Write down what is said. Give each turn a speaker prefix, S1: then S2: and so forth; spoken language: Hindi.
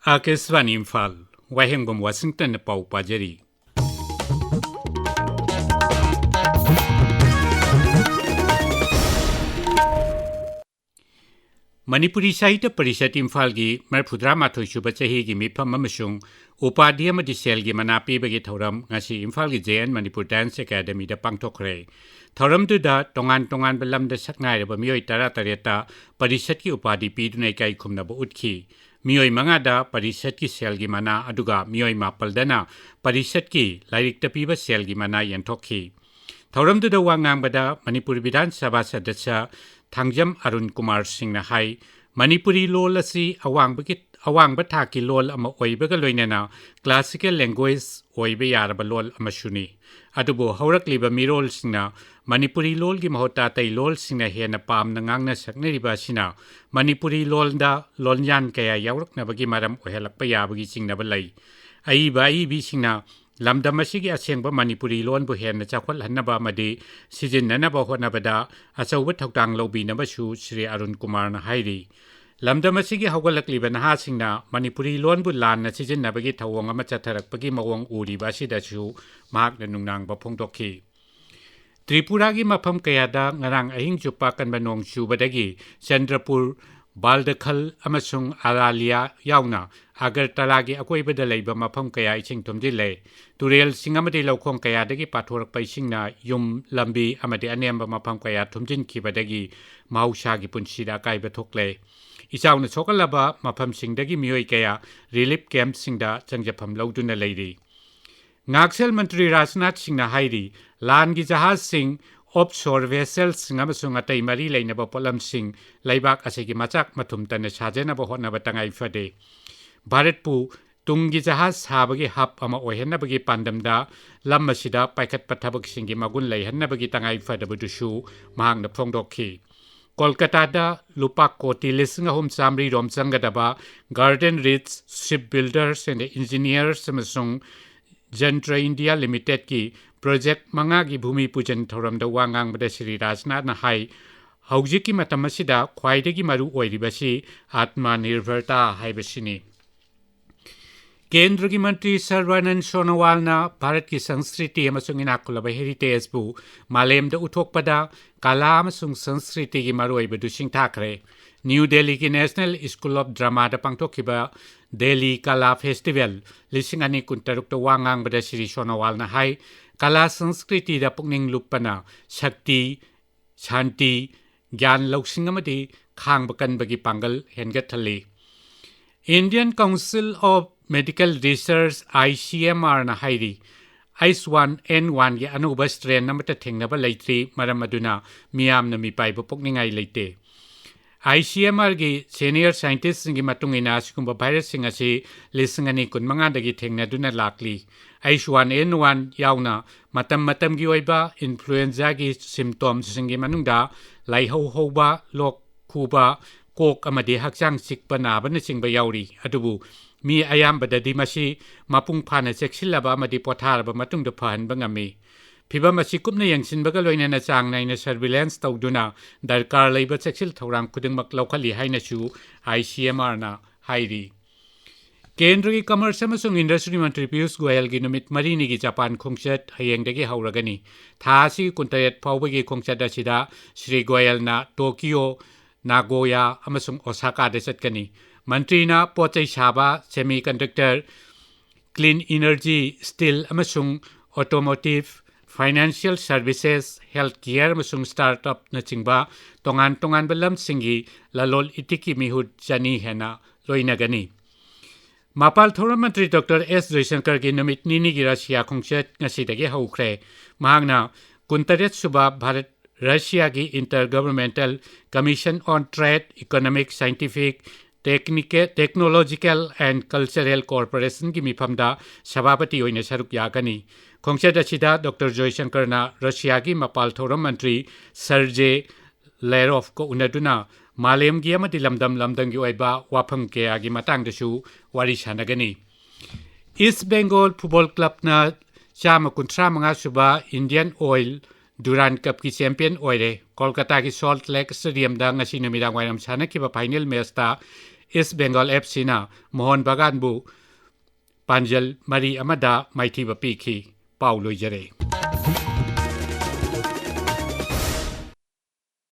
S1: आकाशवाणी इम्फाल वाहेंगबम वाशिंगटन पाउ पाजरी मणिपुरी साहित्य परिषद इम्फाल की मरफुद्रा माथोई सुबह चही की मिफम अमसुंग उपाधि अमदि सेल की मना पीबगे थौरम ngasi इम्फाल की जेएन मणिपुर डांस एकेडमी दा पांगथोखरे थौरम दुदा तोंगान तोंगान बलमदा सकनायरब मियोय तरा तरेता परिषद की उपाधि पीदुनै काई खुमनब उठखी मियोय मंगादा परिषद की सेल की मना अदुगा मियोय मापलदना परिषद की लाइरिक तपीब सेल की मना यंथोखी थौरम दुदा वांगांगबदा मणिपुर विधान सभा सदस्य थांगजम अरुण कुमार सिंह ना हाई मणिपुरी लोल असी अवांग थाकी लोल अमा ओइबगा लोइनना क्लासिकल लैंग्वेज ओइबे यारबा लोल अमसुनी अदुबो हौरकलिबा मिरोल सिंगना मणिपुरी लोल की महोता तै लोल सिंगना हेना पामना ngang saknariba sina मणिपुरी लोलदा लोलयान कया यावरकनबगी मरम ओहेलकपा याबगी चिंगनबा लै अइबा अइबी सिंगना लमदम असिगी असेंगबा मणिपुरी लोनबु हेना चाखवलहन्नबा मदि सिजिन्ननबा होनबदा अचौबा थौतांग लौबीनबसु श्री अरुण कुमार ना हाइरी लमदम असिगी हौगलकलिबा नहासिंगना मणिपुरी लोनबु लानना सिजिन्नबगी थौवंग अमा चथरकपगी मवंग उरिबा सिदसु महाकना नुंगनांगबा फोंदोखी त्रिपुरा की मफम कयादा ngarang ahing chupa kanba nong chubadagi Chandrapur बालदखल अमसुंग आरालिया यावना Agartala की अकोइबदा लैबा मफम कया इसिंग थुमजिले तुरेल सिंगमदि लौखोंग कयादगी पाथोरकपा इसिंगना युम लंबी अमदि अनेम्बा मफम कया थुमजिनखिबदगी महौसागी पुंसिदा अकाइबा थोकले इचाउना सोकलबा मफम सिंगदगी मियोय कया रिलीफ कैंप सिंगदा चंगजफम लौदुना लैरी ngakshel मंत्री राजनाथ सिंह ना हाइरी लान की जहाज सिंह ऑफशोर वेसल सिंह अमसुंग अतै मरी लैनबा पोलम सिंह लैबाक असेगी मचाक मथुम तने साजेनबा होनबा तंगाई फदे भारतपु तुंगी जहाज साबगी हब अमा ओहेनबगी पांडमदा लम असिदा पाइखतपा थबक सिंगी मगुन लैहन्नबगी तंगाई फदबदुसु महांगना फोंदोखी कोलकाता लुपा कोटी लिसिंग अहुम चामरी रोम चंगदबा Garden Reach Shipbuilders and Engineers अमसुंग जंत्र इंडिया लिमिटेड की प्रोजेक्ट मंगा की भूमि पूजन थौरमदा वांगांगबदा श्री राजनाथ ना हाई हौजिकी मतम असिदा ख्वाइदगी मरु ओइरिबसी आत्मनिर्भरता हाइबसिनी केंद्र की मंत्री सर्वानंद सोनोवाल ना भारत की संस्कृति अमसुंग इनाकुलबा हेरिटेज बु मालेमदा उथोकपदा कला अमसुंग संस्कृति की मरुओइबदु सिंगथाखरे न्यू दिल्ली की नेशनल स्कूल ऑफ ड्रामा दा पांगथोखिबा दिल्ली कला फेस्टिवल लिसिंग अनि कुंतरुक वांगांगबदा श्री सोनोवाल ना हाई कला संस्कृति दा पुकनिंग लुपना शक्ति शांति ज्ञान लौसिंग अमदि खांगबा कनबगी पांगल हेनगथली Indian Council of Medical Research ICMR ना हाइरी H1N1 की अनोबा स्ट्रेन नमता थेंगनबा लैत्री मरम अदुना मियामना मिपाइबा पुकनिंगाई लैते ICMR की सीनियर साइंटिस्ट की मतुंगिना सिगुंबा वायरस सिंग असी लिसिंग अनि कुनमंगादगी थेंगनदुना लाकली H1N1 यावना मतम की ओइबा इन्फ्लुएंजा की सिम्टम्स सिंगी मनुंगदा लाइहौ हौबा लोक खुबा कोक अमदि हक्चांग सिकपा नाबना सिंगबा याउरी अदुबु मी अयामबददि मसी मपुंग फाना चेक्सिलबा अमदि पोथारबा मतुंगदा फहनबा ngami फिबम असी कुपना यंगसिनबगा लोइनना चांग नाइना सर्विलेंस तौदुना दरकार लैबा चेक्सिल थौराम खुदिंगमक लौखली हाइनसु ICMR ना हाइरी केंद्र की कमर्स अमसुंग इंडस्ट्री मंत्री पीयूष गोयल की नुमित मरीनी की जापान खोंगचत हयेंगदगी हौरगनी थासी कुंतरेत फाउबगी खोंगचत असिदा श्री गोयल ना टोकियो नागोया अमसुंग ओसाका दे चटकनी मंत्री ना पोचै साबा सेमीकंडक्टर क्लीन एनर्जी स्टील अमसुंग automotive financial services health care अमसुंग स्टार्टअप नचिंगबा तोंगान तोंगान बलम सिंगी ललोल इतिकी मिहुद जनी हेना लोइनगनी मापाल थौरम मंत्री डॉक्टर S जयशंकर की नुमित निनी की रशिया खोंगचत ngasiदगी हौख्रे महांगना कुंतरेत सुबा भारत रशिया की inter governmental commission on trade economic scientific technological and cultural corporation की मिफमदा सभापति होइने सरुक यागनी खोंगचत असिदा डॉक्टर जयशंकर ना रशिया की मापाल थौरम मंत्री सर्जे लेरोव को उनदुना मालेम की अमदि लमदंगी ओइबा वाफम केयागी मतंगदसु वारी सानगनी ईस्ट बेंगल फुटबॉल क्लब ना चाम कुंथ्रा मंगा सुबा इंडियन ऑयल दुरान कप की चैंपियन ओइरे कोलकाता की सॉल्ट लेक स्टेडियम दा ngasi numirang wainam sanakhiba final match ता ꯏꯁ ꯕꯦꯡꯒꯣꯜ ꯑꯦꯐ.ꯁꯤꯅ ꯃꯣꯍꯟ ꯕꯒꯥꯟꯕꯨ ꯄꯥꯟꯖꯜ 4-1ꯗ ꯃꯥꯏꯊꯤꯕ ꯄꯤꯈꯤ꯫ ꯄꯥꯎ ꯂꯣꯏꯖꯔꯦ꯫